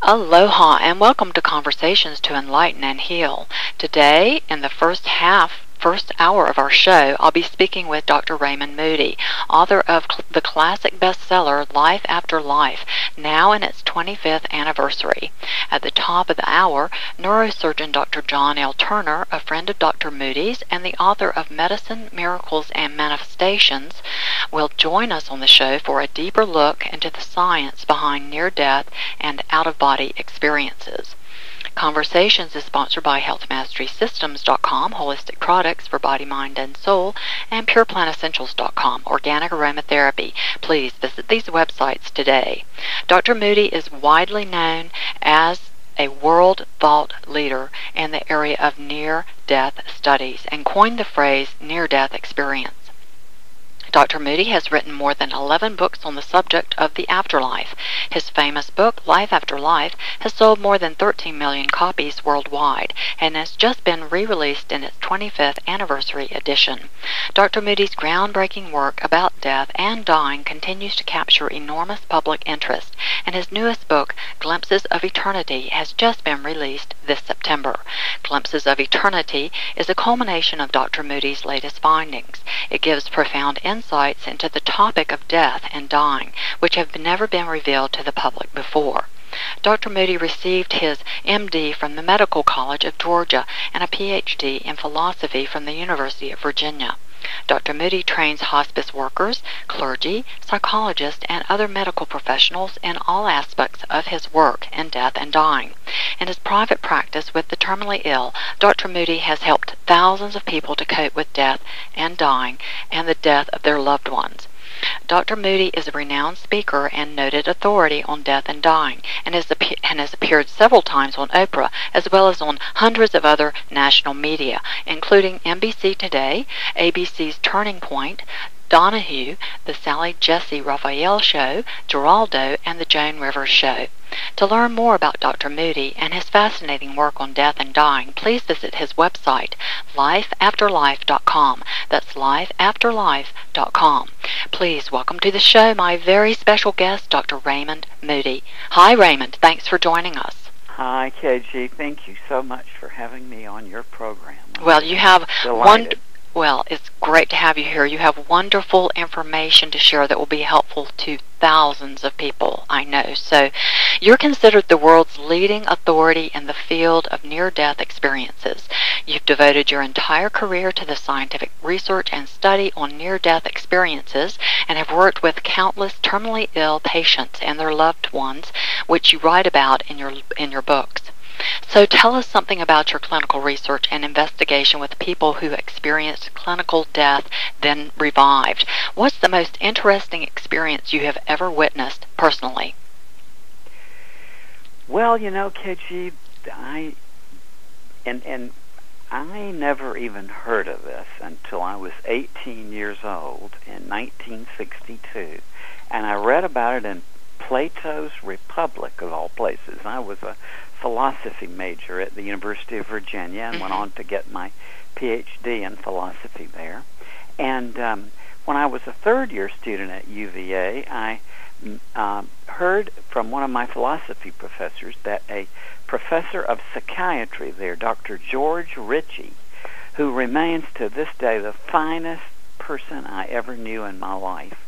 Aloha and welcome to Conversations to Enlighten and Heal. Today, in the first hour of our show, I'll be speaking with Dr. Raymond Moody, author of the classic bestseller Life After Life, now in its 25th anniversary. At the top of the hour, neurosurgeon Dr. John L. Turner, a friend of Dr. Moody's and the author of Medicine, Miracles, and Manifestations, will join us on the show for a deeper look into the science behind near-death and out-of-body experiences. Conversations is sponsored by HealthMasterySystems.com, holistic products for body, mind, and soul, and PurePlantEssentials.com, organic aromatherapy. Please visit these websites today. Dr. Moody is widely known as a world thought leader in the area of near-death studies and coined the phrase near-death experience. Dr. Moody has written more than 11 books on the subject of the afterlife. His famous book, Life After Life, has sold more than 13 million copies worldwide and has just been re-released in its 25th anniversary edition. Dr. Moody's groundbreaking work about death and dying continues to capture enormous public interest, and his newest book, Glimpses of Eternity, has just been released this September. Glimpses of Eternity is a culmination of Dr. Moody's latest findings. It gives profound insights into the topic of death and dying, which have never been revealed to the public before. Dr. Moody received his MD from the Medical College of Georgia and a PhD in philosophy from the University of Virginia. Dr. Moody trains hospice workers, clergy, psychologists, and other medical professionals in all aspects of his work in death and dying. In his private practice with the terminally ill, Dr. Moody has helped thousands of people to cope with death and dying and the death of their loved ones. Dr. Moody is a renowned speaker and noted authority on death and dying, and has appeared several times on Oprah, as well as on hundreds of other national media, including NBC Today, ABC's Turning Point, Donahue, the Sally Jesse Raphael Show, Geraldo, and the Joan Rivers Show. To learn more about Dr. Moody and his fascinating work on death and dying, please visit his website, lifeafterlife.com. That's lifeafterlife.com. Please welcome to the show my very special guest, Dr. Raymond Moody. Hi, Raymond. Thanks for joining us. Hi, KG. Thank you so much for having me on your program. Well, you have delighted. Well, it's great to have you here. You have wonderful information to share that will be helpful to thousands of people, I know. So you're considered the world's leading authority in the field of near-death experiences. You've devoted your entire career to the scientific research and study on near-death experiences and have worked with countless terminally ill patients and their loved ones, which you write about in your books. So tell us something about your clinical research and investigation with people who experienced clinical death, then revived. What's the most interesting experience you have ever witnessed personally? Well, you know, KG, I never even heard of this until I was 18 years old in 1962, and I read about it in Plato's Republic, of all places. I was a philosophy major at the University of Virginia and went on to get my PhD in philosophy there. And when I was a third-year student at UVA, I heard from one of my philosophy professors that a professor of psychiatry there, Dr. George Ritchie, who remains to this day the finest person I ever knew in my life,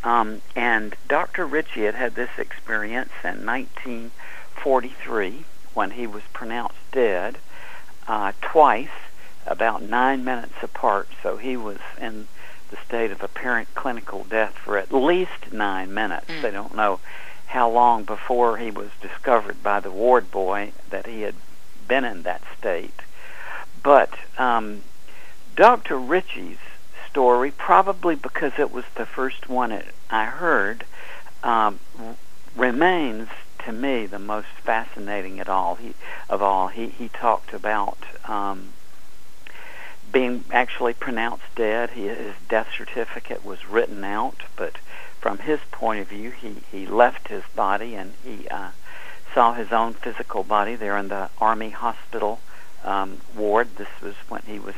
and Dr. Ritchie had this experience in 1943 when he was pronounced dead twice, about 9 minutes apart. So he was in the state of apparent clinical death for at least 9 minutes. They don't know how long before he was discovered by the ward boy that he had been in that state. But Dr. Ritchie's story, probably because it was the first one I heard, remains to me the most fascinating of all. He talked about being actually pronounced dead. His death certificate was written out, but from his point of view, he left his body and he saw his own physical body there in the Army hospital ward. This was when he was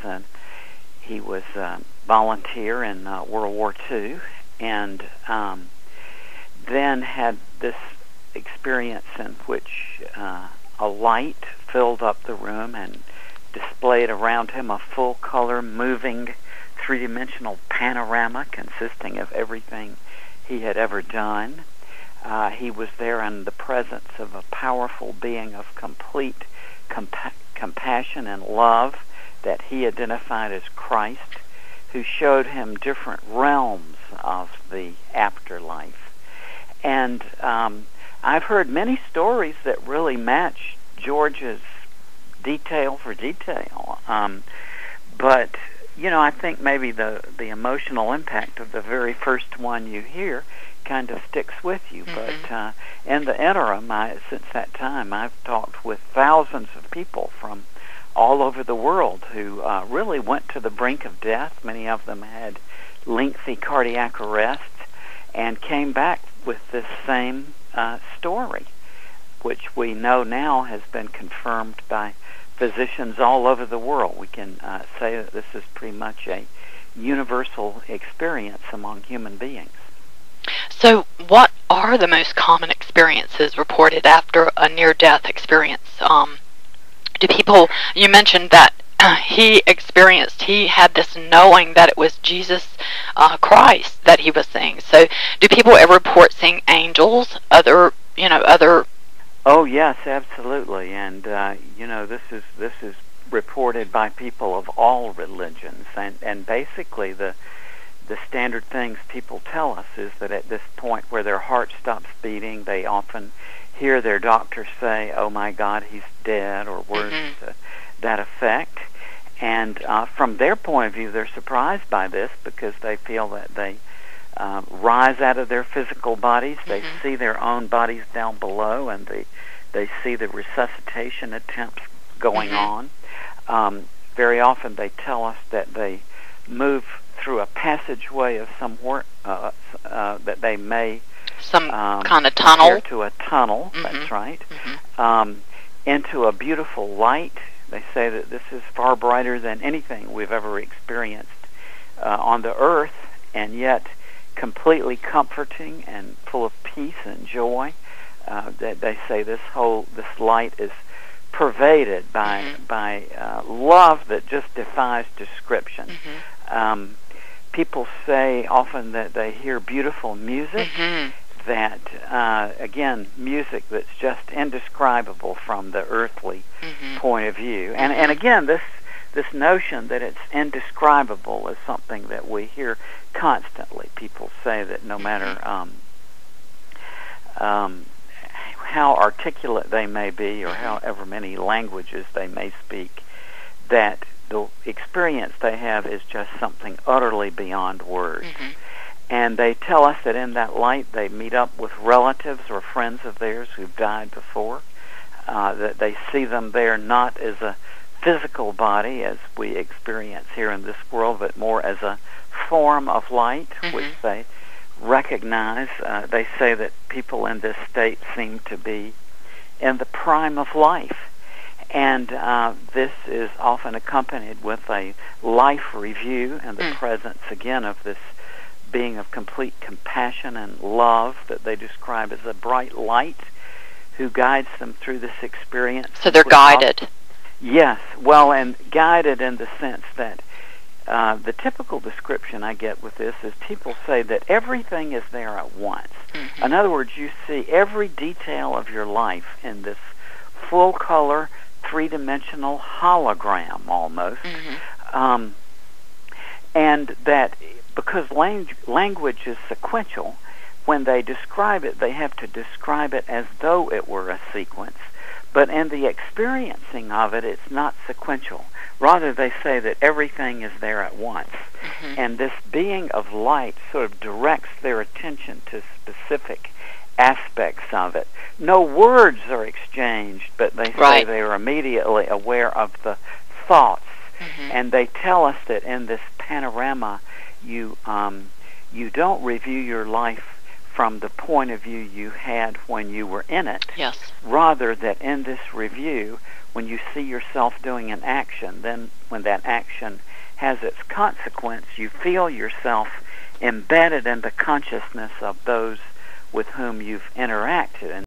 a volunteer in World War II, and then had this experience in which a light filled up the room and displayed around him a full-color, moving, three-dimensional panorama consisting of everything he had ever done. He was there in the presence of a powerful being of complete compassion and love that he identified as Christ, who showed him different realms of the afterlife. And I've heard many stories that really match George's detail for detail. But, you know, I think maybe the emotional impact of the very first one you hear kind of sticks with you. But in the interim, since that time, I've talked with thousands of people from all over the world who really went to the brink of death. Many of them had lengthy cardiac arrests and came back with this same story, which we know now has been confirmed by physicians all over the world. We can say that this is pretty much a universal experience among human beings. So what are the most common experiences reported after a near-death experience? Do people, you mentioned that he had this knowing that it was Jesus Christ that he was seeing. So do people ever report seeing angels, other? Oh yes, absolutely. And this is reported by people of all religions, and basically the standard things people tell us is that at this point where their heart stops beating, they often hear their doctor say, "Oh my God, he's dead," or words to that effect. And from their point of view, they're surprised by this because they feel that they rise out of their physical bodies. They see their own bodies down below, and they see the resuscitation attempts going on. Very often they tell us that they move through a passageway of some that they may kind of tunnel to a tunnel. That's right. Into a beautiful light. They say that this is far brighter than anything we've ever experienced on the earth, and yet completely comforting and full of peace and joy. That they say this light is pervaded by love that just defies description. People say often that they hear beautiful music, that, again, music that's just indescribable from the earthly point of view. And again, this notion that it's indescribable is something that we hear constantly. People say that no matter how articulate they may be or however many languages they may speak, that the experience they have is just something utterly beyond words. And they tell us that in that light they meet up with relatives or friends of theirs who've died before, that they see them there not as a physical body as we experience here in this world, but more as a form of light, which they recognize. They say that people in this state seem to be in the prime of life. And this is often accompanied with a life review and the presence, again, of this being of complete compassion and love that they describe as a bright light who guides them through this experience. So they're guided. Yes, well, and guided in the sense that the typical description I get with this is people say that everything is there at once. In other words, you see every detail of your life in this full-color, three-dimensional hologram almost. And that because language is sequential, when they describe it, they have to describe it as though it were a sequence. But in the experiencing of it, it's not sequential. Rather, they say that everything is there at once. And this being of light sort of directs their attention to specific aspects of it. No words are exchanged, but they say they are immediately aware of the thoughts. And they tell us that in this panorama, you don't review your life from the point of view you had when you were in it. Yes. Rather, that in this review, when you see yourself doing an action, then when that action has its consequence, you feel yourself embedded in the consciousness of those with whom you've interacted. And